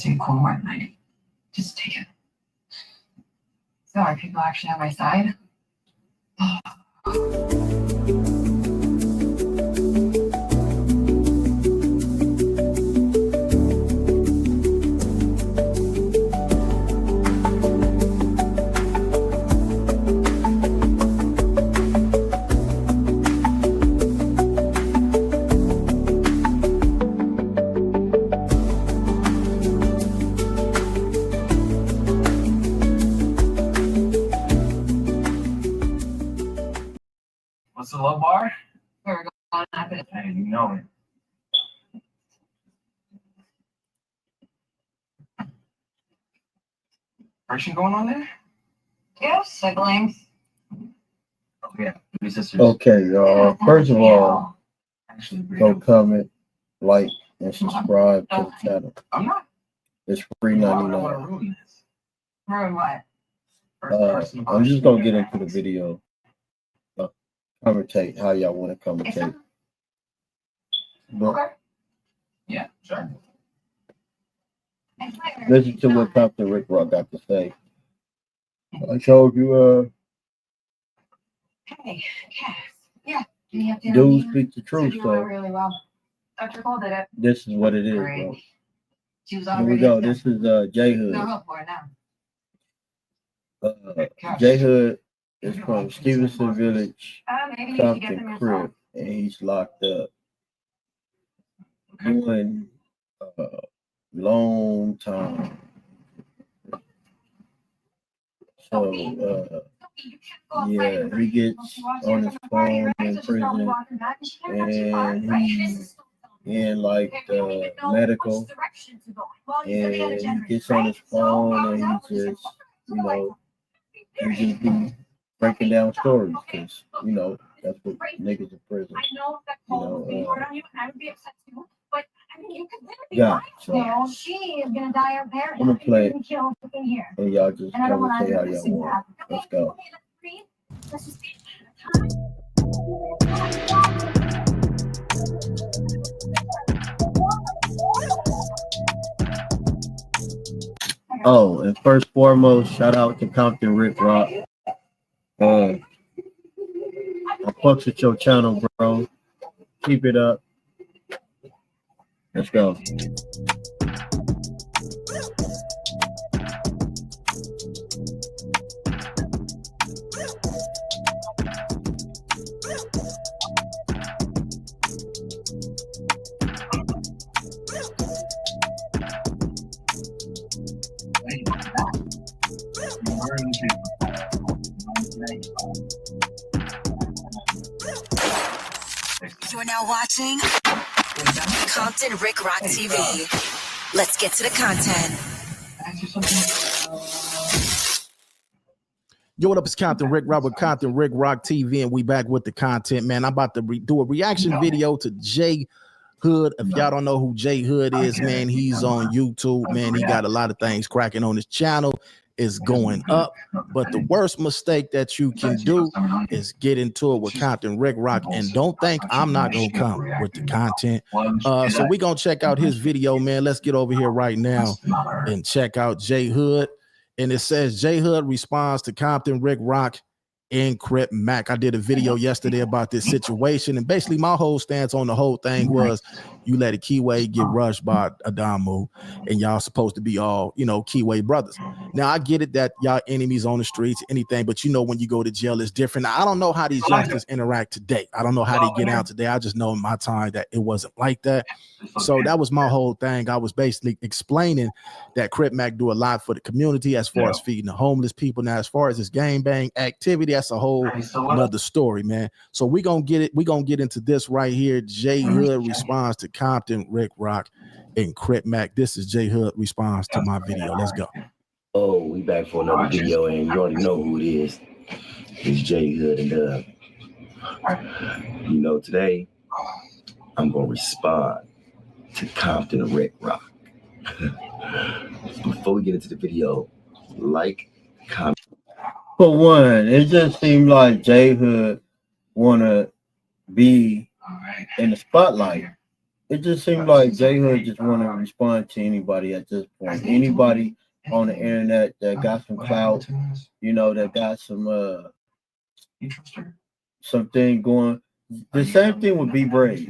seem cool more than I do. Just take it. So are people actually on my side? What's the low bar? Where we're going up it. I didn't know it. Friction going on there? Yeah, siblings. Oh yeah, three sisters. Okay, y'all. First of all, Actually, go comment, like, and subscribe to the channel. I'm not. It's Why would I $3.99. want to ruin this? Ruin what? First person. I'm just gonna get into the video. Commentate how y'all want to commentate. But Okay. Yeah, sure. listen to what Captain Rick Rock got to say. I told you, Hey, Cass. Yeah. Can you update on dudes Nina? speak the truth, She doing so really well. Dr. Cole did it. this is what it is, Great. bro. She was Here we already go. This is J Hood. no hope for it now. J Hood is from Stevenson Village, Maybe you should get Compton them Crib, yourself. and he's locked up doing long time. So yeah, he gets on his phone in prison, and he's in like the medical, and he gets on his phone and he just, you know, he just be breaking down stories because, you know, that's what niggas in prison, yeah. So she is gonna die up there. I'm gonna play it, Here. and y'all just commentate how y'all want. Let's go. Oh, and first foremost, shout out to Compton Rick Rock. I fucks with your channel, bro. Keep it up. Let's go. You are now watching Compton Rick Rock TV. Let's get to the content. Yo, what up? It's Compton Rick Rock with Compton Rick Rock TV, and we back with the content, man. I'm about to do a reaction video to J Hood. If y'all don't know who J Hood is, man, he's on YouTube, man. He got a lot of things cracking on his channel. Is going up, but the worst mistake that you can do is get into it with Compton Rick Rock, and don't think I'm not gonna come with the content. So we gonna check out his video, man. Let's get over here right now and check out J Hood. And it says J Hood responds to Compton Rick Rock in Crip Mac. I did a video yesterday about this situation, and basically my whole stance on the whole thing was you let a Keyway get rushed by Adamu, and y'all supposed to be all, you know, Keyway brothers. Now I get it that y'all enemies on the streets, anything, but you know when you go to jail it's different. Now, I don't know how these youngsters interact today. I don't know how they get out today. I just know in my time that it wasn't like that. So that was my whole thing. I was basically explaining that Crip Mac do a lot for the community as far as feeding the homeless people. Now, as far as this gang bang activity, that's a whole another story, man. So we gonna get it. We gonna get into this right here. J Hood responds to Compton Rick Rock and Crip Mac. This is J Hood responds to my video. Let's go. Oh, we back for another video, and you already know who it is. It's J Hood, and you know, today I'm gonna respond to Compton Rick Rock. Before we get into the video, like, comment. For one, it just seemed like J Hood wanna be in the spotlight. it just seems like J Hood just want to respond to anybody at this point. Anybody on the internet that got some clout, you know, that got some You trust her? something going. The same thing with B Brave.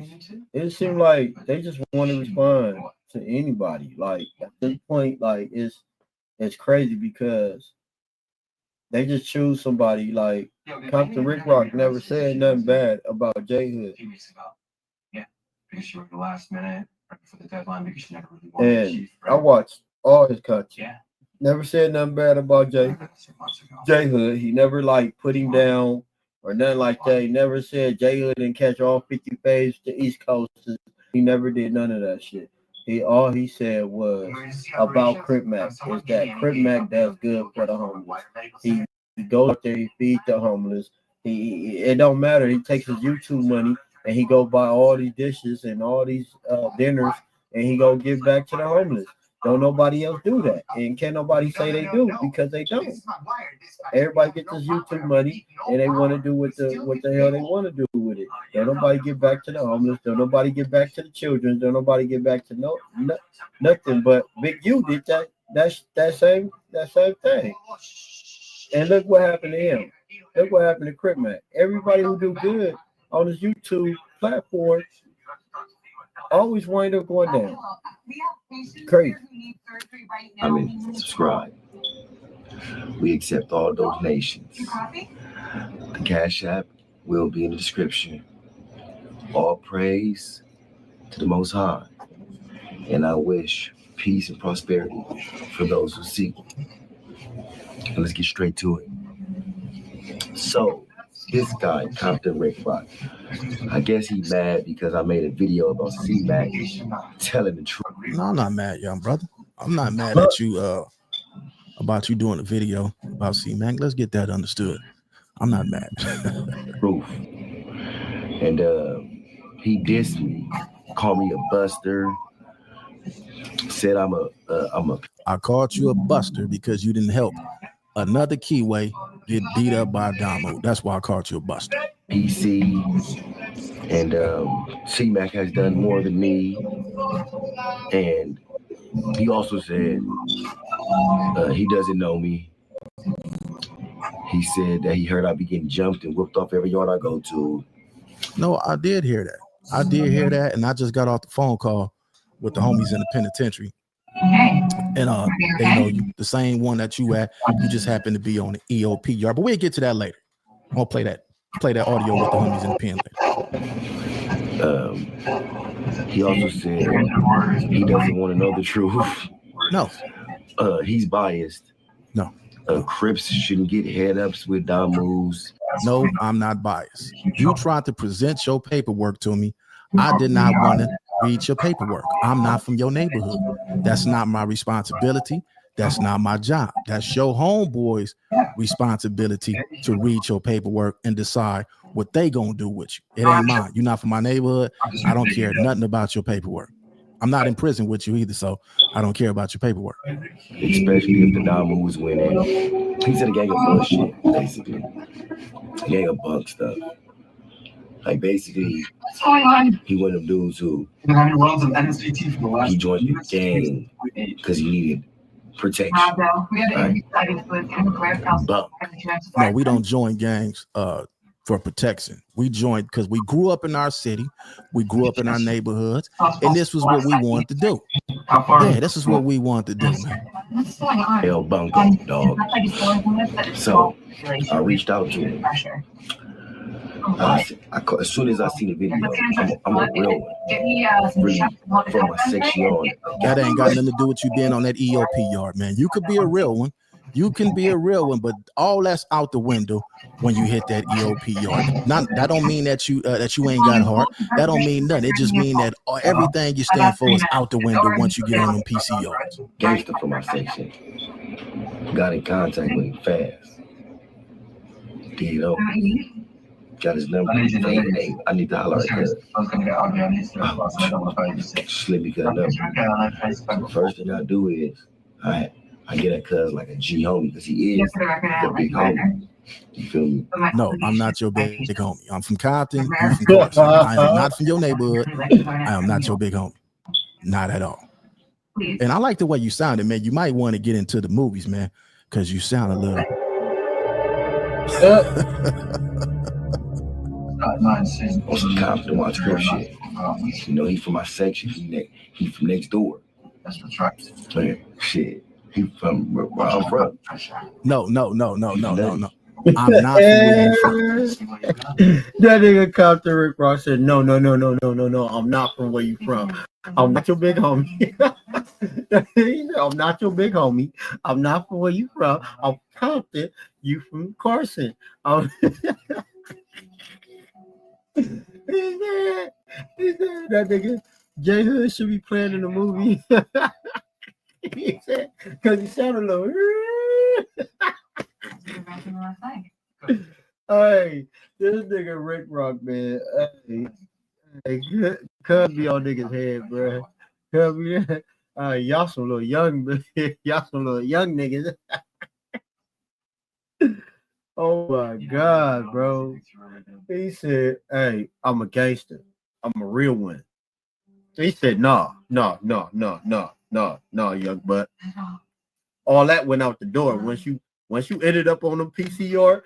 It seemed like they just want to respond to anybody. Like at this point, like it's crazy because they just choose somebody. Like Compton Rick Rock never said nothing bad about J Hood. A few weeks ago. Yeah. Because you were the last minute right before the deadline because you never really wanted to And achieve. I watched all his content. Yeah. Never said nothing bad about J Hood. He never like put him down or nothing like that. He never said J Hood didn't catch all 50 faves to East Coast. He never did none of that shit. All he said was about Crip Mac is that Crip Mac does good for the homeless. He goes out there, he feeds the homeless. It don't matter. He takes his YouTube money and he go buy all these dishes and all these dinners and he go give back to the homeless. Don't nobody else do that, and can't nobody say they do because they don't. Everybody gets this YouTube money and they want to do what the hell they want to do with it. Don't nobody get back to the homeless. Don't nobody get back to the children. Don't nobody get back to nothing. But Big U did that same thing. And look what happened to him. Look what happened to Crip Mac. Everybody who do good on this YouTube platform always wind up going down. Crazy. I mean, subscribe. We accept all donations. The Cash App will be in the description. All praise to the Most High. And I wish peace and prosperity for those who seek it. And let's get straight to it. So, this guy, Compton Rick Rock, I guess he mad because I made a video about C-Mac telling the truth. No, I'm not mad, young brother. I'm not mad at you about you doing a video about C-Mac. Let's get that understood. I'm not mad. Proof. And he dissed me, called me a buster, said I called you a buster because you didn't help another Keyway get beat up by Damo. That's why I called you a buster. PC, and C-Mac has done more than me. And he also said he doesn't know me. He said that he heard I be getting jumped and whipped off every yard I go to. No, I did hear that. I did hear that, and I just got off the phone call with the homies in the penitentiary. And they know you, the same one that you at. You just happen to be on the EOP yard, but we'll get to that later. I'll play that audio with the homies in the pen later. He also said he doesn't want to know the truth. No. He's biased. No. Crips shouldn't get head ups with Damus. No, I'm not biased. You tried to present your paperwork to me. I did not want to read your paperwork. I'm not from your neighborhood. That's not my responsibility. That's not my job. That's your homeboy's responsibility to read your paperwork and decide what they gonna do with you. It ain't mine. You're not from my neighborhood. I don't care nothing about your paperwork. I'm not in prison with you either, so I don't care about your paperwork. Especially if the Damu was winning. He's in a gang of bullshit, basically. A gang of bunk stuff. Like basically, he one of them dudes who he joined the gang because he needed protection. Right? But no, we don't join gangs for protection. We joined because we grew up in our city, we grew up in our neighborhoods, and this was what we wanted to do. Yeah, this is what we wanted to do, man. El Bungo, dog. So I reached out to him. As soon as I seen the video, I'm a real one. Really, from my section. That ain't got nothing to do with you being on that EOP yard, man. You could be a real one. You can be a real one, but all that's out the window when you hit that EOP yard. That don't mean that you ain't got heart. That don't mean nothing. It just mean that everything you stand for is out the window once you get on them PC yards. Gangster from my section got in contact with him fast. You know, got his number. Hey, I need to holler at her. Slip me cut number. The first thing I do is I get at cuz like a G homie because he is the big homie. You feel me? No, I'm not your big homie. I'm from Compton. You from Carson. I am not from your neighborhood. I am not your big homie. Not at all. And I like the way you sounded, man. You might want to get into the movies, man, because you sound a little. On some Compton watch crib shit. You know, he from my section. He from next door. That's the truck. Shit. He from where I'm from. No. I'm not from where you from. That nigga Compton Rick Ross said, no. I'm not from where you from. I'm not your big homie. I'm not your big homie. I'm not from where you from. I'm Compton. You from Carson. He said, that nigga J Hood should be playing in the movie. He said, because he sounded a little. Hey, this nigga Rick Rock, man. Hey, Cuz be on niggas' head, bro. Cuz be, y'all some little young, niggas. Oh my God, bro. He said, hey, I'm a gangster. I'm a real one. He said, no, young butt. All that went out the door. Once you ended up on the PCR,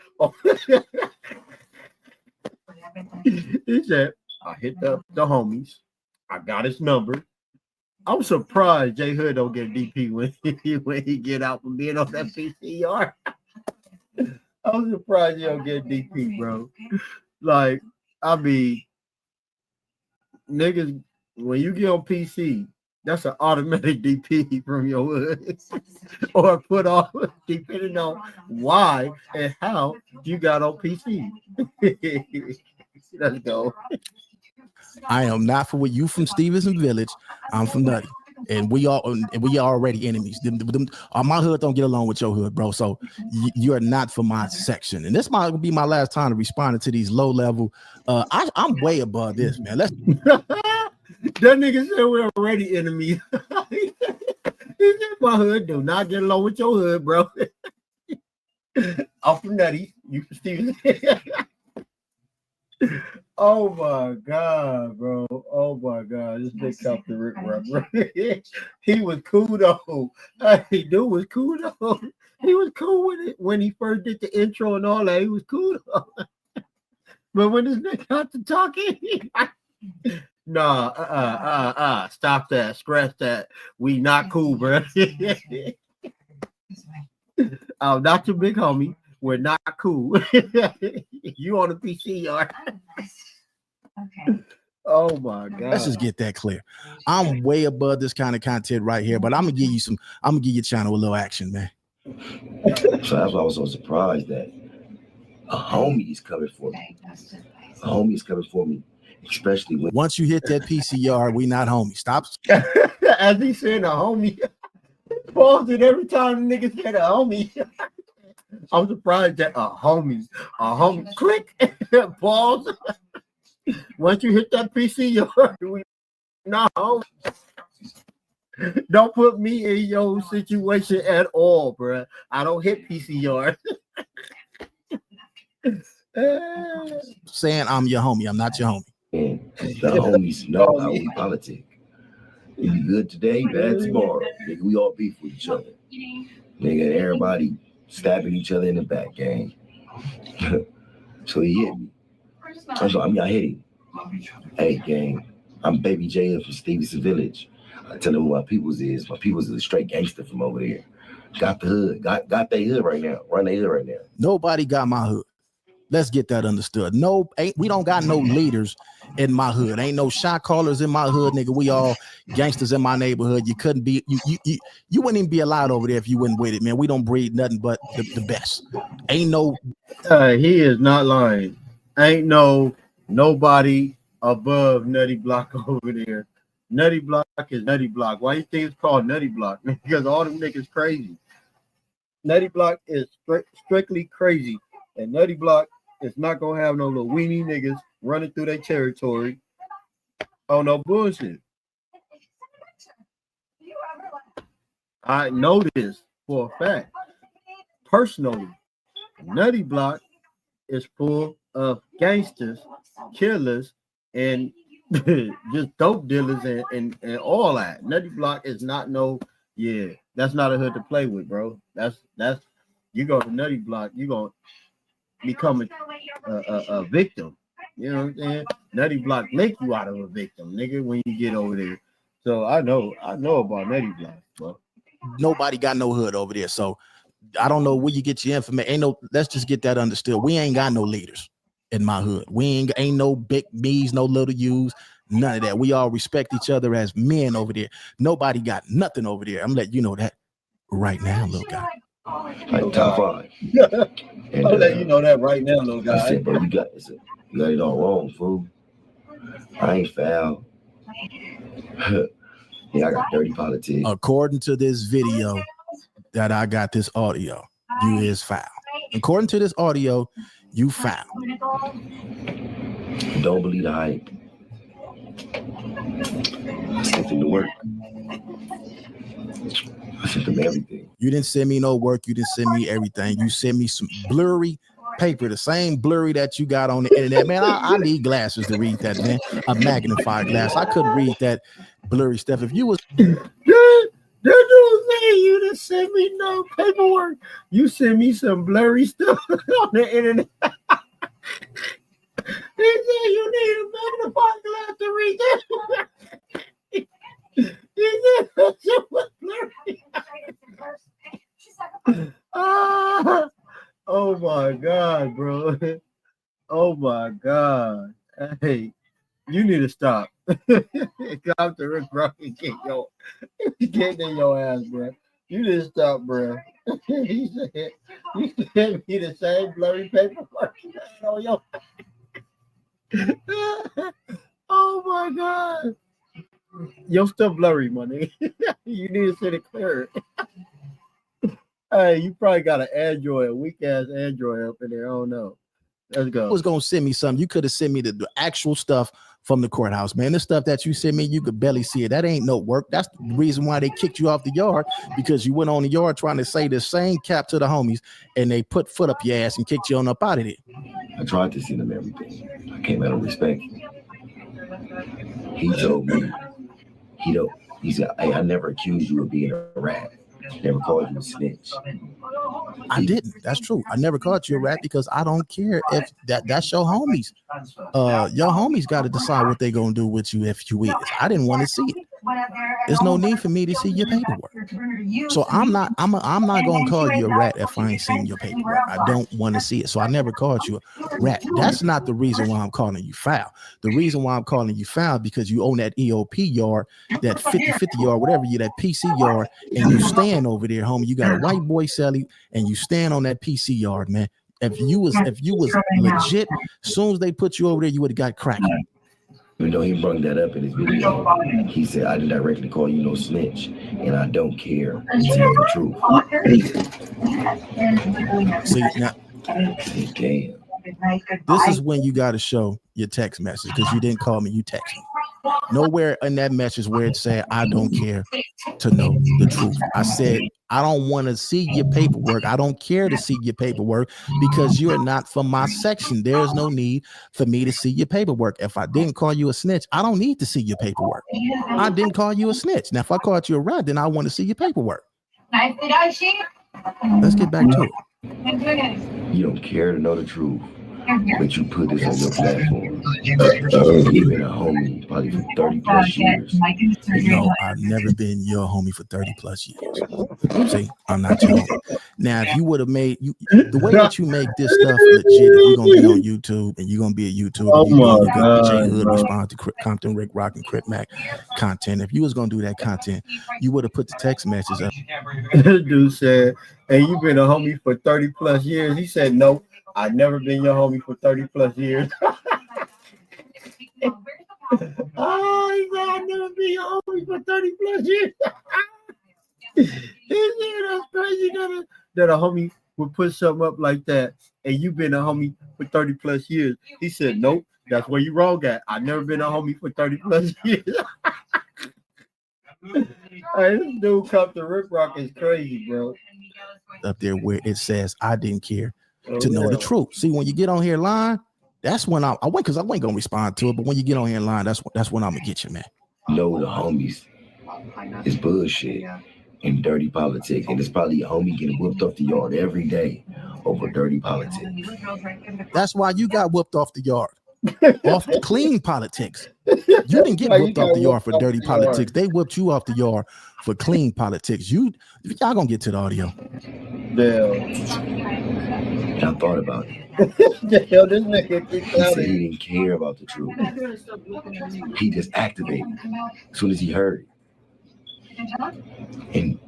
he said, I hit the homies. I got his number. I'm surprised J Hood don't get DP when he get out from being on that PCR. I'm surprised you don't get DP, bro. Like, I mean, niggas, when you get on PC, that's an automatic DP from your hood or put off, depending on why and how you got on PC. Let's go. I am not from where you from Stevenson Village. I'm from Nutty. And we are already enemies. My hood don't get along with your hood, bro. So you are not from my section. And this might be my last time to respond to these low level. I'm way above this, man. Let's. That nigga said we're already enemies. He said my hood do not get along with your hood, bro. I'm from Nutty. You from Stevenson. Oh my God, bro. Oh my God. This big Compton Rick Rock, bro. He was cool though. Hey, dude was cool though. He was cool with it when he first did the intro and all that. He was cool though. But when this nigga got to talking, nah, stop that, scratch that. We not cool, bro. I'm not your big homie. We're not cool. You on the PCR. Okay. Oh my God. Let's just get that clear. I'm way above this kind of content right here, but I'm gonna give your channel a little action, man. So that's why I was so surprised that a homie is coming for me. A homie is coming for me, especially when Once you hit that PCR, we not homies. Stop. As he said, a homie. Paused it every time the nigga said a homie. I'm surprised that a homie, click, pause. Once you hit that PCR, we not homies. Don't put me in your situation at all, bro. I don't hit PCR. Saying I'm your homie. I'm not your homie. and the homies know how we politic. It be good today, bad tomorrow. Nigga, we all beef with each other. Nigga, everybody stabbing each other in the back, gang. So he hit me. I hit him. Hey, gang, I'm Baby J from Stevenson Village. I tell them who my peoples is. My peoples is a straight gangster from over there. Got the hood. Got their hood right now. Run their hood right now. Nobody got my hood. Let's get that understood. We don't got no leaders in my hood. Ain't no shot callers in my hood, nigga. We all gangsters in my neighborhood. You couldn't be, you wouldn't even be allowed over there if you wouldn't with it, man. We don't breed nothing but the best. Ain't no. He is not lying. Ain't nobody above Nutty Block over there. Nutty Block is Nutty Block. Why you think it's called Nutty Block? Because all them niggas crazy. Nutty Block is strictly crazy, and Nutty Block is not gonna have no little weenie niggas running through their territory. Oh no bullshit. I know this for a fact, personally. Nutty Block is full of gangsters, killers, and just dope dealers and all that. Nutty Block is not that's not a hood to play with, bro. That's you go to Nutty Block, you gonna become a victim. You know what I'm saying? Nutty Block make you out of a victim, nigga, when you get over there. So I know about Nutty Block, bro. Nobody got no hood over there. So I don't know where you get your information. Let's just get that understood. We ain't got no leaders in my hood. We ain't no big me's, no little U's, none of that. We all respect each other as men over there. Nobody got nothing over there. I'm letting you know that right now, little guy. Like top 5. And, I'll let you know that right now, little guy. I said, bro, you got it all wrong, fool. I ain't foul. Yeah, I got dirty politics. According to this video that I got this audio, you is foul. According to this audio, you foul. Don't believe the hype. I sent them to work. I sent them everything. You didn't send me no work. You didn't send me everything. You sent me some blurry paper, the same blurry that you got on the internet. Man, I need glasses to read that, man. A magnifying glass. I couldn't read that blurry stuff. If you was you didn't send me no paperwork. You sent me some blurry stuff on the internet. He said you need a magnifying glass to read that. He said that was blurry. Oh my God, bro. Oh my God. Hey, you need to stop. Come to Rick Rock and get in your ass, bro. You need to stop, bro. He said you sent me the same blurry paperwork on your. Oh my God. Your stuff blurry, my nigga. You need to send it clear. Hey, you probably got an Android, a weak ass Android up in there. I don't know. Let's go. Was gonna send me something. You could have sent me the actual stuff from the courthouse, man. The stuff that you sent me, you could barely see it. That ain't no work. That's the reason why they kicked you off the yard, because you went on the yard trying to say the same cap to the homies, and they put foot up your ass and kicked you on up out of there. I tried to send him everything. I came out of respect. He told me, he said, hey, I never accused you of being a rat. Never called you a snitch. I didn't. That's true. I never called you a rat because I don't care if that's your homies. Your homies got to decide what they gonna do with you if you is. I didn't want to see it. There's no need for me to see your paperwork. So I'm not gonna call you a rat if I ain't seen your paperwork. I don't want to see it. So I never called you a rat. That's not the reason why I'm calling you foul. The reason why I'm calling you foul because you own that EOP yard, that 50-50 yard, whatever you, that PC yard, and you stand over there, homie. You got a white boy celly, and you stand on that PC yard, man. If you was legit, as soon as they put you over there, you would have got cracking. Even though he brought that up in his video, he said, I didn't directly call you no snitch, and I don't care to know the truth. See, now, Damn. this is when you got to show your text message, because you didn't call me, you text me. Nowhere in that message where it said, I don't care to know the truth. I said, I don't want to see your paperwork. I don't care to see your paperwork because you're not from my section. There's no need for me to see your paperwork. If I didn't call you a snitch, I don't need to see your paperwork. I didn't call you a snitch. Now, if I called you a rat, then I want to see your paperwork. Let's get back to it. You don't care to know the truth, but you put this on your platform. You've been a homie probably for 30 plus years. No, I've never been your homie for 30 plus years. See, I'm not your homie. Now, if you would have made the way that you make this stuff legit, if you're gonna be on YouTube and you're gonna be a YouTuber, you're gonna J Hood respond to Compton, Rick Rock, and Crip Mac content. If you was gonna do that content, you would have put the text message up. Dude said, and you've been a homie for 30 plus years. He said, no, I've never been your homie for 30 plus years. Oh, he said, I've never been your homie for 30 plus years. He said, that's crazy that a homie would put something up like that, and you've been a homie for 30 plus years. He said, nope, that's where you wrong at. I've never been a homie for 30 plus years. Hey, this dude Compton Rick Rock is crazy, bro. Up there where it says I didn't care to know the truth. See, when you get on here lying, that's when I went because I wasn't gonna respond to it. But when you get on here lying, that's when I'm gonna get you, man. Know the homies is bullshit and dirty politics, and it's probably a homie getting whooped off the yard every day over dirty politics. That's why you got whooped off the yard, off the clean politics. You didn't get whooped off the yard for dirty politics. They whooped you off the yard for clean politics. Y'all gonna get to the audio. And I thought about it. Yo, this nigga kicked He out said he didn't care about the truth. He just activated as soon as he heard it. And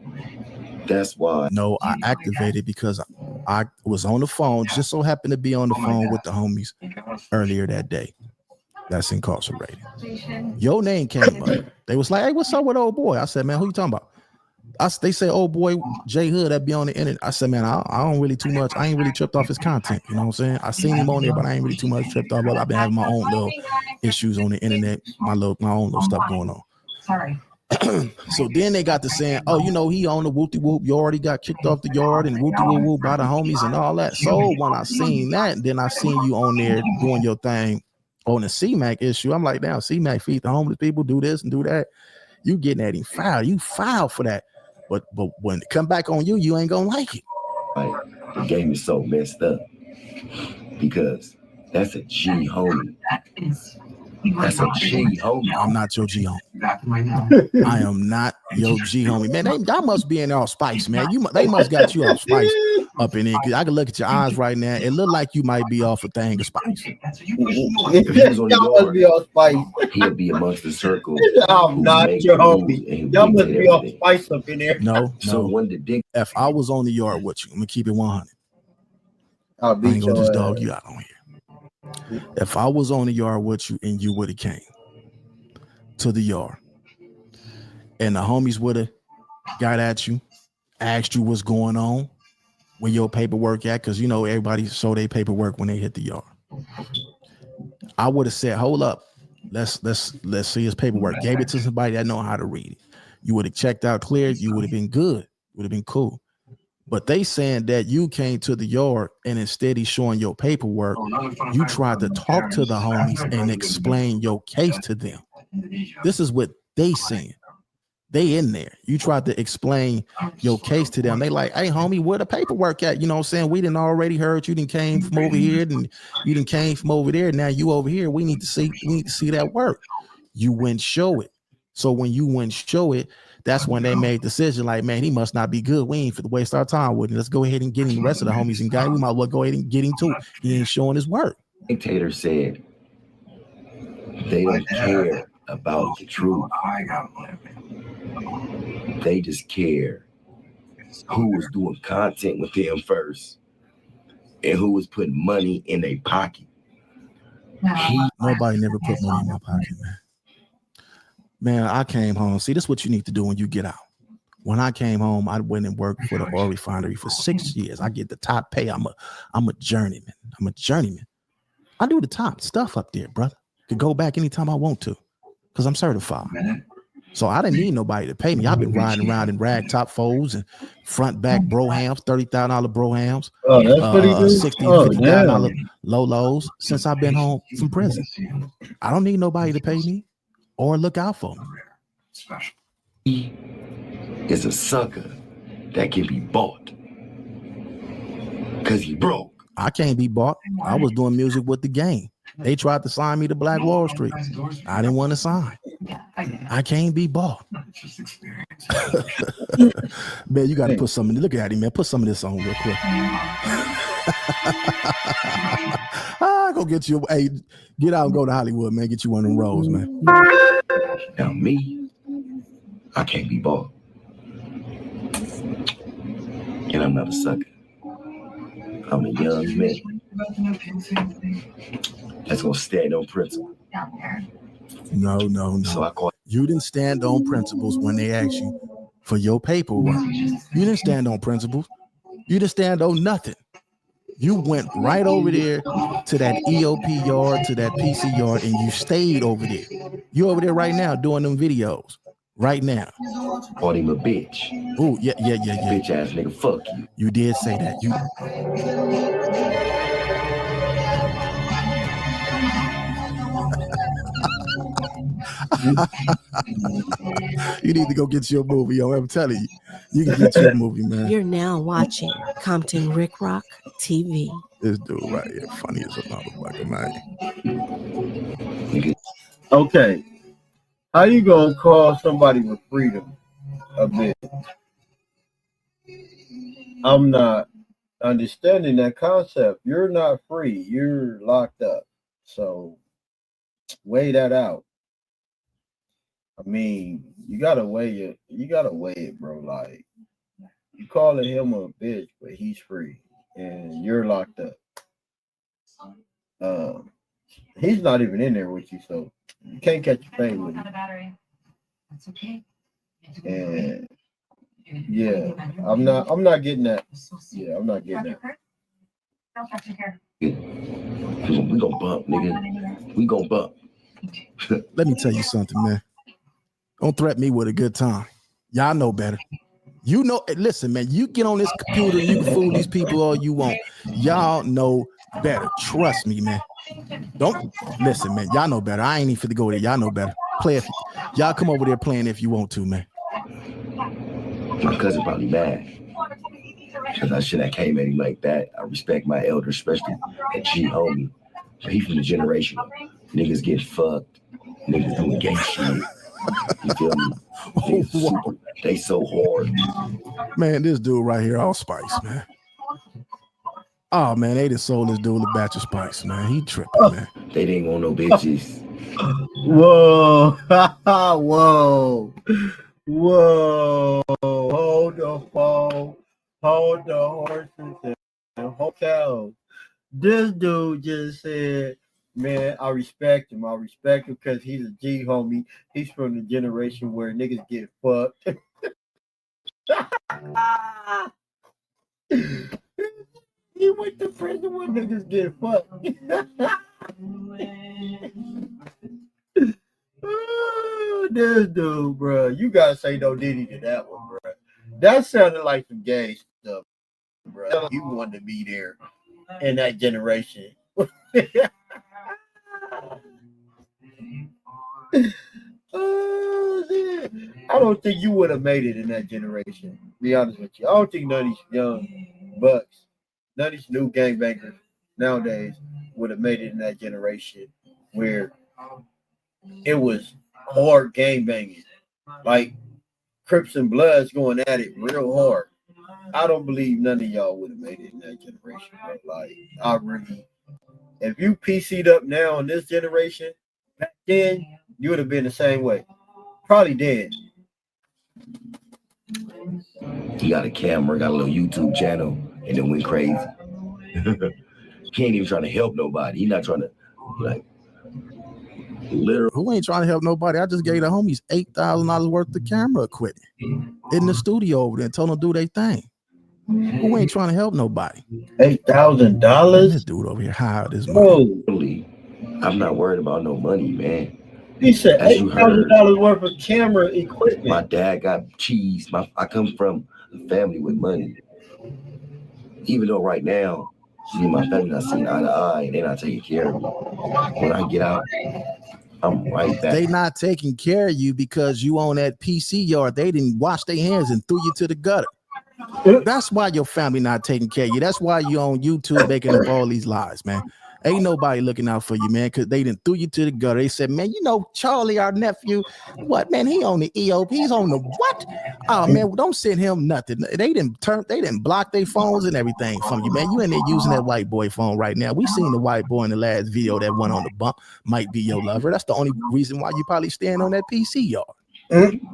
that's why. No, I activated because I was on the phone, just so happened to be on the phone with the homies earlier that day. That's incarcerated. Your name came up. They was like, "Hey, what's up with old boy?" I said, "Man, who you talking about?" They say, "Oh boy, J Hood that be on the internet." I said, "Man, I don't really too much. I ain't really tripped off his content. You know what I'm saying? I seen him on there, but I ain't really too much tripped off. But I've been having my own little issues on the internet, my own little stuff going on." Sorry. So then they got to saying, "Oh, you know, he on the whoopty whoop. You already got kicked off the yard and whoopty whoop whoop by the homies and all that." So when I seen that, then I seen you on there doing your thing on the C-Mac issue. I'm like, "Damn, C-Mac feed the homeless people, do this and do that." You getting at him foul. You foul for that. But when it come back on you, you ain't gonna like it. Like, the game is so messed up because that's a G homie. That's a G homie. I'm not your G homie. I am not your G homie. Man, y'all must be in there all spice, man. They must got you all spice up in there. Cause I can look at your eyes right now. It look like you might be off a thing of spice. If he was on the Y'all must be all spice. he'd be amongst the circle. I'm not your homie. Y'all must be all spice up in there. No. So when the dick, If I was on the yard with you, I'm gonna keep it 100. I'll I beat ain't gonna your just ass. dog you out on here. If I was on the yard with you and you would have came to the yard and the homies would have got at you, asked you what's going on, where your paperwork at, because you know everybody show their paperwork when they hit the yard. I would have said, "Hold up, let's see his paperwork." Gave it to somebody that know how to read it. You would have checked out clear. You would have been good. Would have been cool. But they saying that you came to the yard and instead of showing your paperwork, you tried to talk to the homies and explain your case to them. This is what they saying. They in there. You tried to explain your case to them. They like, "Hey, homie, where the paperwork at?" You know what I'm saying? We didn't already heard you didn't came from over here and you didn't came from over there. Now you over here. We need to see that work. You wouldn't show it. So when you wouldn't show it, that's when they made the decision like, "Man, he must not be good. We ain't for to waste our time with him. Let's go ahead and get him the rest of the homies and guy. We might well go ahead and get him too. He ain't showing his work." dictator said they don't care about the truth. They just care who was doing content with them first and who was putting money in their pocket. Nobody never put money in my pocket, man. Man, I came home. See, this is what you need to do when you get out. When I came home, I went and worked for the oil refinery for 6 years. I get the top pay. I'm a journeyman. I'm a journeyman. I do the top stuff up there, brother. Could go back anytime I want to because I'm certified. So I didn't need nobody to pay me. I've been riding around in rag top folds and front back brohams, $30,000 brohams, Oh, that's what he do? $60,000, $50,000 Lolos since I've been home from prison. I don't need nobody to pay me or look out for me. He is a sucker that can be bought because he broke. I can't be bought. I was doing music with the game. They tried to sign me to Black Wall Street. I didn't want to sign. I can't be bought. Man, you got to put some. Look at him, man. Put some of this on real quick. Go get you. Hey, get out and go to Hollywood, man. Get you one of them rolls, man. Now me, I can't be bought. And I'm not a sucker. I'm a young man that's gonna stand on principle. No. So I call You didn't stand on principles when they asked you for your paperwork. You didn't stand on principles. You didn't stand on nothing. You went right over there to that EOP yard, to that PC yard, and you stayed over there. You over there right now doing them videos, right now. Called him a bitch. Oh, yeah. Bitch ass nigga, fuck you. You did say that. You need to go get your movie, yo. I'm telling you. You can get your movie, man. You're now watching Compton Rick Rock TV. This dude right here, funny as a motherfucker, man. Okay. How you gonna call somebody with freedom a bitch? I'm not understanding that concept. You're not free. You're locked up. So weigh that out. I mean, you gotta weigh it. You gotta weigh it, bro. Like, you calling him a bitch, but he's free and you're locked up. He's not even in there with you, so you can't catch a fade with him. That's okay. And yeah, I'm not getting that. Yeah, I'm not getting that. We gonna bump, nigga. We gonna bump. Let me tell you something, man. Don't threaten me with a good time. Y'all know better. You know, listen, man, you get on this computer, you can fool these people all you want. Y'all know better. Trust me, man. Don't listen, man. Y'all know better. I ain't even finna go there. Y'all know better. Play if y'all come over there playing if you want to, man. My cousin probably mad because I shouldn't have came at him like that. I respect my elders, especially that G homie. But he from the generation of niggas get fucked, niggas doing gay shit. You feel me? They so hard. Man, this dude right here, all spice, man. Oh man, they just sold this dude a batch of spice, man. He tripping, man. They didn't want no bitches. Whoa, whoa, whoa! Hold the phone, hold the horses and hotels. This dude just said, "Man, I respect him. I respect him because he's a G homie. He's from the generation where niggas get fucked." He went to prison where niggas get fucked. Oh, this dude, bro. You gotta say no Diddy to that one, bro. That sounded like some gay stuff, bro. You wanted to be there in that generation. Oh, shit. I don't think you would have made it in that generation. Be honest with you. I don't think none of these young bucks, none of these new gangbangers nowadays would have made it in that generation where it was hard gangbanging, like Crips and Bloods going at it real hard. I don't believe none of y'all would have made it in that generation. Bro. Like, I really, if you PC'd up now in this generation, back then you would have been the same way. Probably dead. He got a camera, got a little YouTube channel, and then went crazy. He ain't even trying to help nobody. He not trying to, like, literally. Who ain't trying to help nobody? I just gave the homies $8,000 worth of camera equipment in the studio over there and told them to do their thing. Who ain't trying to help nobody? $8,000? This dude over here hired his money. Oh, I'm not worried about no money, man. He said $8,000 worth of camera equipment. My dad got cheese. I come from a family with money. Even though right now, me and my family not seeing eye to eye, and they're not taking care of me. When I get out, I'm right back. They not taking care of you because you on that PC yard. They didn't wash their hands and threw you to the gutter. That's why your family not taking care of you. That's why you on YouTube making up all these lies, man. Ain't nobody looking out for you, man, because they didn't threw you to the gutter. They said, man, you know, Charlie, our nephew, what, man, he on the EOP, he's on the what? Oh, man, don't send him nothing. They didn't block their phones and everything from you, man. You in there using that white boy phone right now. We seen the white boy in the last video that went on the bump, might be your lover. That's the only reason why you probably stand on that PC yard.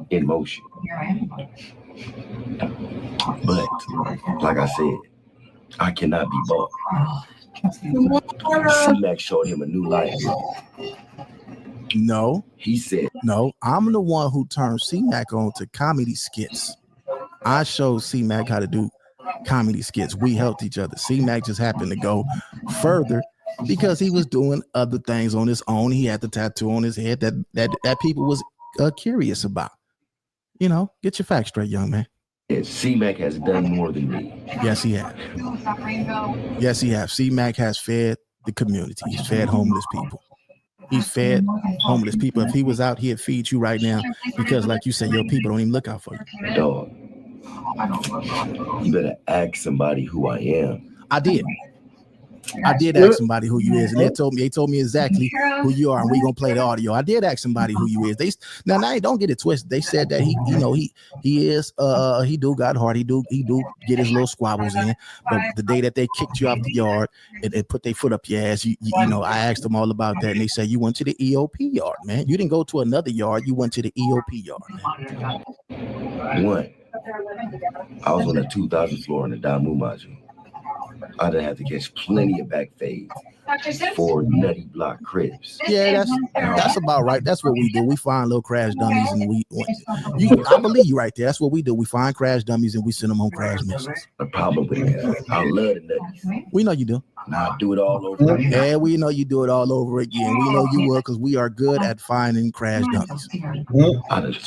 In motion. But, like I said, I cannot be bought. C-Mac showed him a new life. No. He said, no, I'm the one who turned C-Mac on to comedy skits. I showed C-Mac how to do comedy skits. We helped each other. C-Mac just happened to go further because he was doing other things on his own. He had the tattoo on his head that people was curious about. You know, get your facts straight, young man. C-Mac has done more than me. Yes, he has. Yes, he has. C-Mac has fed the community. He's fed homeless people. He's fed homeless people. If he was out here, feed you right now, because like you said, your people don't even look out for you. Dog, you better ask somebody who I am. I did ask somebody who you is, and they told me exactly who you are, and we gonna play the audio. I did ask somebody who you is. Now don't get it twisted. They said that he do got heart. He do get his little squabbles in. But the day that they kicked you out the yard and they put their foot up your ass, you know, I asked them all about that, and they said you went to the EOP yard, man. You didn't go to another yard. You went to the EOP yard, man. One, I was on the 2000 floor in the Damu module. I'd have to catch plenty of back fades for nutty block cribs. Yeah, that's about right. That's what we do. We find little crash dummies, and I believe you right there. That's what we do. We find crash dummies and we send them on crash missions. The problem with it, I love the nutties. We know you do. Now I do it all over again. Yeah, we know you do it all over again. We know you will, because we are good at finding crash dummies. I'd have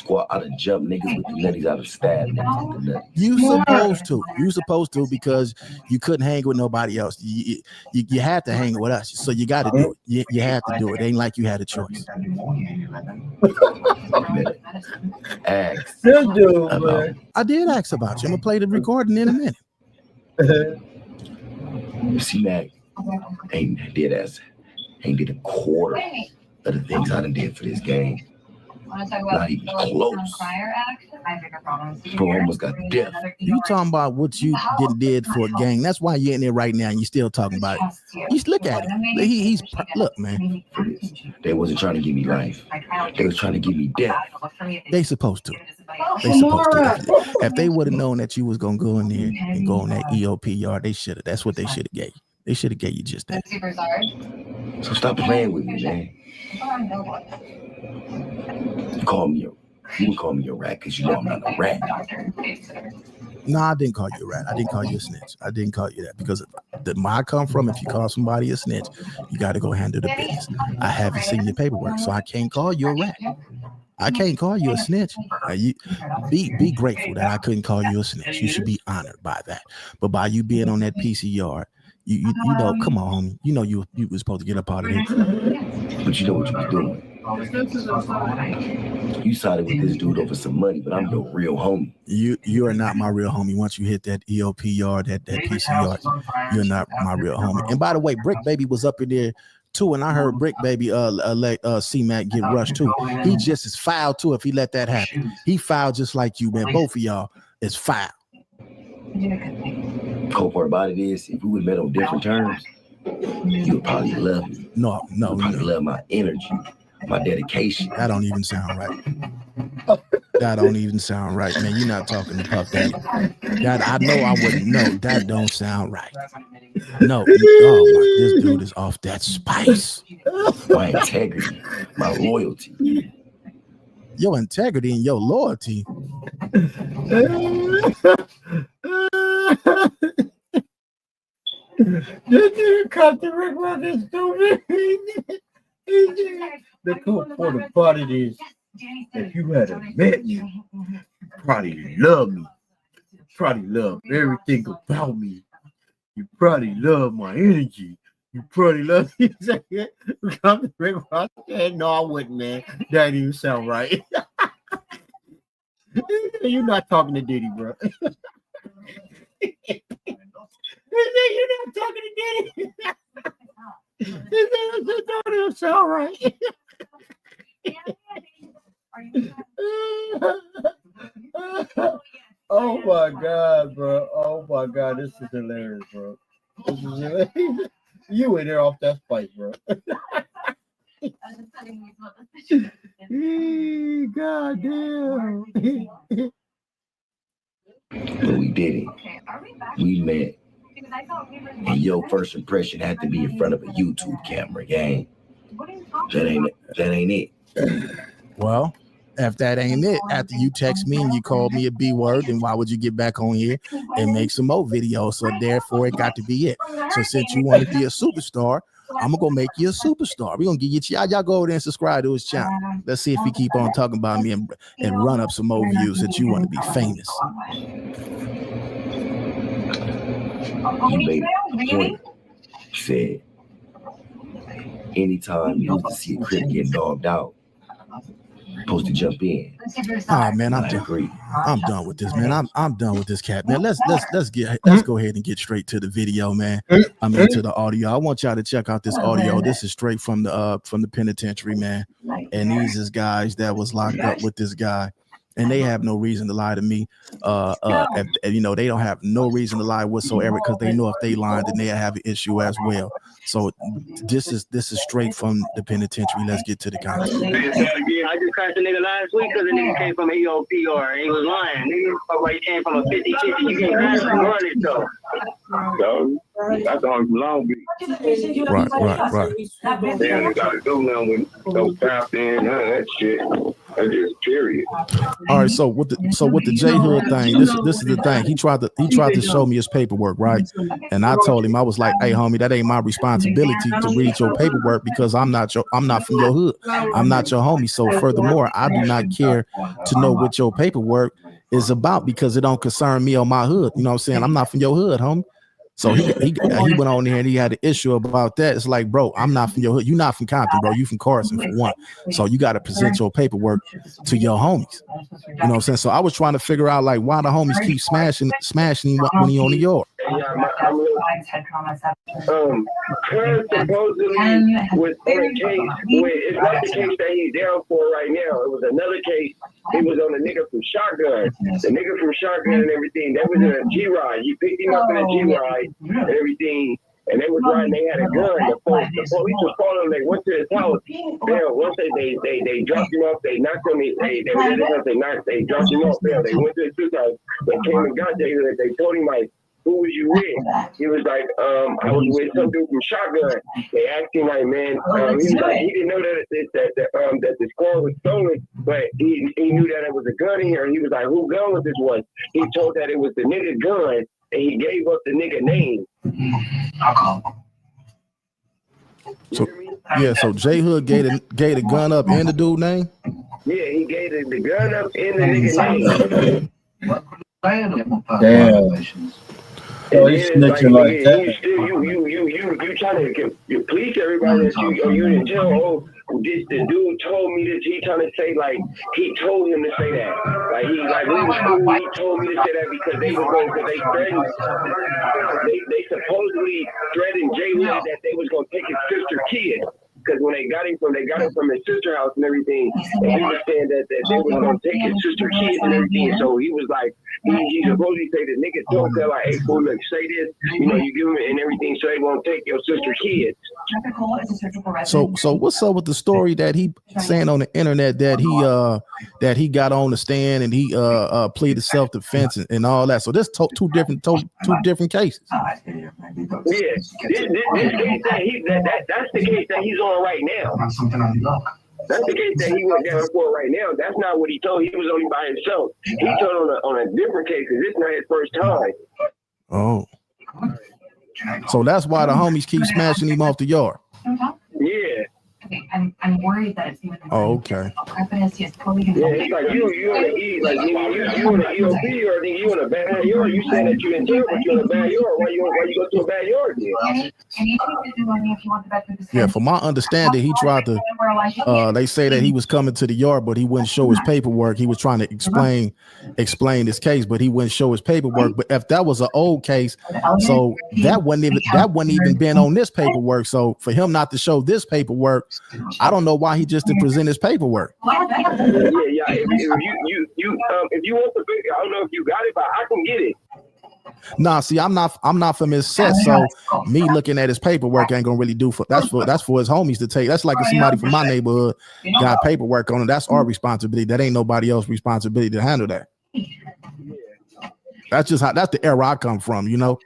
jumped niggas with the nutties. I'd have stabbed niggas with the nutties. You supposed to because you couldn't hang with nobody else. You had to hang with us, so you got to do it. You had to do it. It ain't like you had a choice. Ask This dude, about man. I did ask about you. I'm gonna play the recording in a minute. C-Mac ain't did a quarter of the things I done did for this game. Not even close. Bro almost got death. You talking about what you did for a gang? That's why you're in there right now, and you still talking about it. You look at it. Look, man. They wasn't trying to give me life. They was trying to give me death. They supposed to. If they would have known that you was gonna go in there and go on that EOP yard, they should have. That's what they should have gave you. They should have gave you just that. So stop playing with me, man. You would call me a rat because you know I'm not a rat. No, I didn't call you a rat. I didn't call you a snitch. I didn't call you that because where I come from, if you call somebody a snitch, you got to go handle the business. I haven't seen your paperwork, so I can't call you a rat. I can't call you a snitch. You be grateful that I couldn't call you a snitch. You should be honored by that. But by you being on that PC yard, you know, come on, homie. You know you was supposed to get up out of there. But you know what you was doing. You sided with this dude over some money, but I'm your real homie. You are not my real homie. Once you hit that EOP yard, that PC yard, you're not my real homie. And by the way, Brick Baby was up in there too, and I heard Brick Baby let C-Mac get rushed too. He just is foul too if he let that happen. He foul just like you, man. Both of y'all is foul. Cold part about it is, if we would have met on different terms, you would probably love me. No. You would probably love my energy, my dedication. That don't even sound right. That don't even sound right, man. You're not talking to Puff Daddy. That I know I wouldn't know. That don't sound right. No. Oh my, this dude is off that spice. My integrity, my loyalty. Your integrity and your loyalty. This dude cut the Rick Rock is stupid. The cool part about it is, if you had met me, you probably love me. You probably love everything about me. You probably love my energy. You probably love me. Cut the Rick Rock. No, I wouldn't, man. That didn't even sound right. You're not talking to Diddy, bro. You're not talking to Diddy. That don't sound right. Oh my God, bro. Oh my God, this is hilarious, bro. This is hilarious. You in there off that spice, bro. God damn. But we did it. We met. And your first impression had to be in front of a YouTube camera, gang. That ain't it. Well, if that ain't it, after you text me and you called me a B word, then why would you get back on here and make some more videos? So therefore, it got to be it. So since you want to be a superstar, I'm gonna go make you a superstar. We're gonna get you y'all go over there and subscribe to his channel. Let's see if he keep on talking about me and run up some more views that you want to be famous. He made a point. He said, anytime you used to see a Crip get dogged out, supposed to jump in. All right, man, I agree. I'm done with this, man. I'm done with this cat, man. Let's go ahead and get straight to the video, man. I'm into the audio. I want y'all to check out this audio. This is straight from the penitentiary, man. And these is guys that was locked up with this guy, and they have no reason to lie to me. You know, they don't have no reason to lie whatsoever because they know if they lie, then they have an issue as well. So this is straight from the penitentiary. Let's get to the content. I just crashed a nigga last week because the nigga came from an EOP or he was lying. Nigga, he came from a 50-50. You can't crash and run it though. So that's all from Long Beach. Right. Damn, they got to do nothing with no fast in, none of that shit. That's just period. All right, so with the J Hood thing, this is the thing. He tried to show me his paperwork, right? And I told him, I was like, hey homie, that ain't my responsibility to read your paperwork because I'm not from your hood. I'm not your homie. So furthermore, I do not care to know what your paperwork is about because it don't concern me or my hood. You know what I'm saying? I'm not from your hood, homie. So he went on there and he had an issue about that. It's like, bro, I'm not from your hood. You're not from Compton, bro. You from Carson for one. So you got to present your paperwork to your homies. You know what I'm saying? So I was trying to figure out like why the homies keep smashing him when he on the yard. Kurt supposedly was on a case where it's not the case that he's down for right now. It was another case. He was on a nigga from Shotgun. The nigga from Shotgun and everything. That was in a G-Ride. He picked him up in a G-Ride and everything. And they was riding, they had a gun. The police was following them. They went to his house. Once they dropped him off, they knocked on him. They dropped him off there. They went to his sister's house. They came and got there. They told him like, who was you with? He was like, I was with some dude from Shotgun. They asked him like, man, he was like, he didn't know that the score was stolen, but he knew that it was a gun in here. And he was like, who gun was this one? He told that it was the nigga gun, and he gave up the nigga name. So J Hood gave the gun up in the dude name? Yeah, he gave the gun up in the nigga name. Damn. So he's snitching like that. You trying to please everybody that you didn't tell. The dude told me this. He trying to say like he told him to say that. Like we was cool. He told me to say that because they were going they threatened. They supposedly threatened Jay Hood that they was gonna take his sister kid. Because when they got him from his sister house and everything, and he was saying that they was gonna take his sister kids and everything. So he was like, he supposedly say the nigga told her like, hey fool, look, say this, you know, you give him and everything, so they won't take your sister kids. So what's up with the story that he saying on the internet that he got on the stand and he pleaded self-defense and all that? So there's two different cases. Yeah, this case that's the case that he's on right now. That's the case that he went down for right now. That's not what he told. He was only by himself. He told on a different case. This is not his first time. Oh. So that's why the homies keep smashing him off the yard. Yeah. Okay, I'm worried that it's even. Oh, okay. Yeah, it's like you on the E, like you on the EOP or you on a bad yard. You saying that you in jail, but you on a bad yard. Why you go to a bad yard then? Yeah, from my understanding, he tried to. They say that he was coming to the yard, but he wouldn't show his paperwork. He was trying to explain his case, but he wouldn't show his paperwork. But if that was an old case, so that wouldn't even been on this paperwork. So for him not to show this paperwork, I don't know why he just didn't present his paperwork. Yeah. If you want the paper, I don't know if you got it, but I can get it. Nah, see, I'm not from his set, so me looking at his paperwork ain't gonna really do for that's for his homies to take. That's like if somebody from my neighborhood got paperwork on it. That's our responsibility. That ain't nobody else's responsibility to handle that. That's the era I come from, you know.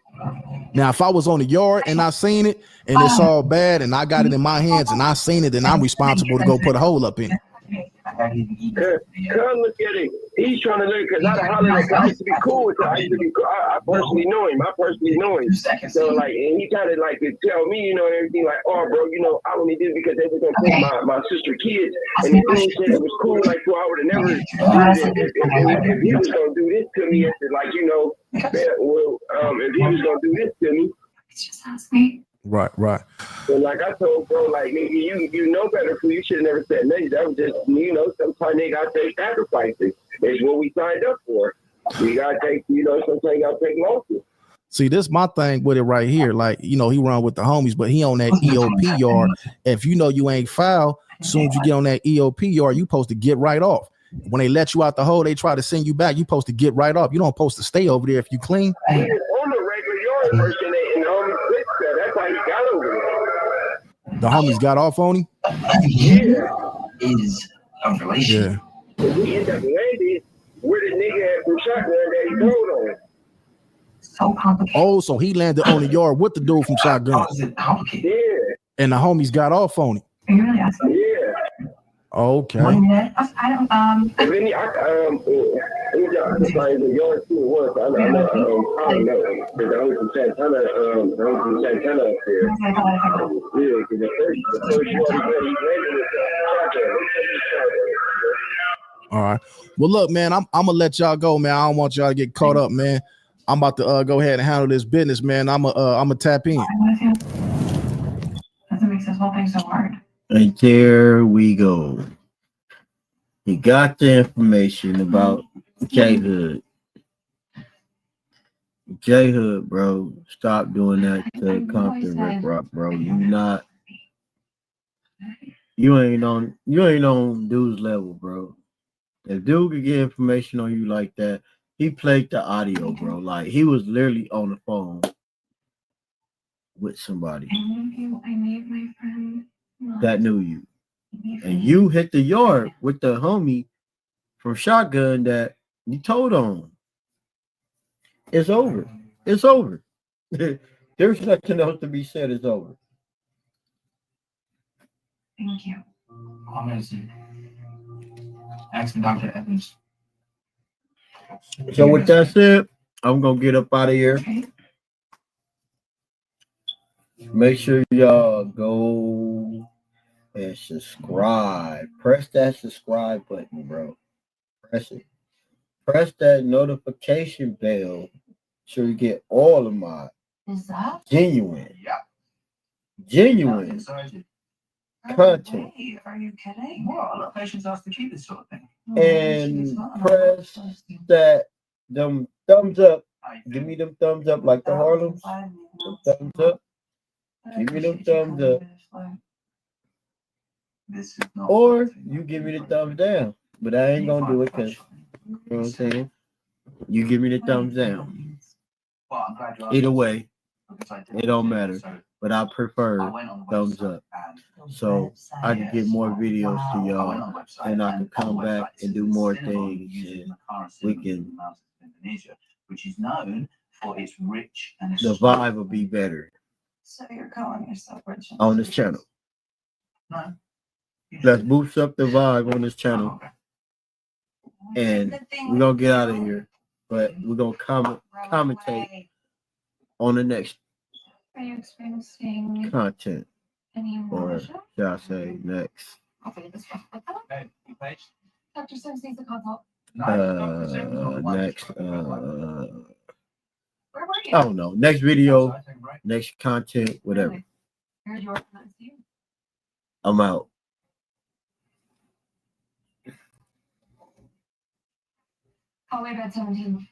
Now, if I was on the yard and I seen it and it's all bad and I got it in my hands and I seen it, then I'm responsible to go put a hole up in it. Come look at it. he's trying to learn because I used to be cool with him. I personally know him. So like, and he kind of like to tell me, you know, and everything like, oh, bro, you know, I only did it because they were gonna take my sister kids, and the dude said it was cool. Like, so I would have never if he was gonna do this to me, like, you know, well, if he was gonna do this to me. Just ask me. Right. So like I told bro, like nigga, you know better, fool. You should have never said no. That was just, you know, sometimes they gotta take sacrifices. It's what we signed up for. We gotta take, you know, sometimes you gotta take losses. See, this my thing with it right here. Like, you know, he run with the homies, but he on that EOP yard. If you know you ain't foul, as soon as you get on that EOP yard, you supposed to get right off. When they let you out the hole, they try to send you back. You supposed to get right off. You don't supposed to stay over there if you clean. On the regular yard person, and the homies fixed that. That's how he got over there. The homies got off on him. Yeah. Is a relation. Yeah. We end up landing where the nigga had from shotgun that he told on. So complicated. Oh, so he landed on the yard with the dude from Shotgun. How is it complicated? Yeah. And the homies got off on him. Are you really asking? Yeah. Okay. 1 minute. I don't. And then let me find the yard too once. I don't know. Because I was from Santana. Up there. Yeah, because the first yard he landed with shotgun. All right. Well, look, man, I'm gonna let y'all go, man. I don't want y'all to get caught up, man. I'm about to go ahead and handle this business, man. I'm a tap in. That's what makes this whole thing so hard. And there we go. He got the information about J Hood. J Hood, bro, stop doing that to Compton Rick Rock, bro. You ain't on dude's level, bro. If dude could get information on you like that, he played the audio, bro. Like he was literally on the phone with somebody I need my friend that knew you. And you hit the yard with the homie from Shotgun that you told on. It's over. It's over. There's nothing else to be said. It's over. Thank you. I'm gonna see. Ask Dr. Evans. So with that said, I'm gonna get up out of here. Okay. Make sure y'all go and subscribe. Press that subscribe button, bro. Press it. Press that notification bell so you get all of my genuine content. Wait, are you kidding? Well, a lot of patients ask to keep this sort of thing. And press that them thumbs up. Give me them thumbs up like the Harlems. Them thumbs up. Give me them thumbs up. This is not Or you give me the thumbs down. But I ain't gonna do it because, you know what I'm saying? You give me the thumbs down. Well, I'm glad you asked. Either way, Because I did it don't it, matter. so But I prefer I went on the thumbs website up. and- So I can get more videos to I went y'all. on the website and I can on come the back website, and do it's more Cinnabon things, used in and the current we cinnamon can- in the mountains of Indonesia, which is known for its rich and The vibe will be better So you're calling yourself rich and on this channel. No. Let's boost up the vibe on this Oh, channel. okay. And we're gonna get out of here. But we're gonna commentate on the next Are you experiencing content. any Or emotion? should I say next? Okay, this one. Okay, you page? Dr. Sims needs a consult. No, Dr. Sims is on the one. Next Where were you? I don't know. Next video, Outside, take a break. next content, whatever. Really? Here's your you. I'm out. Oh, wait, at 17.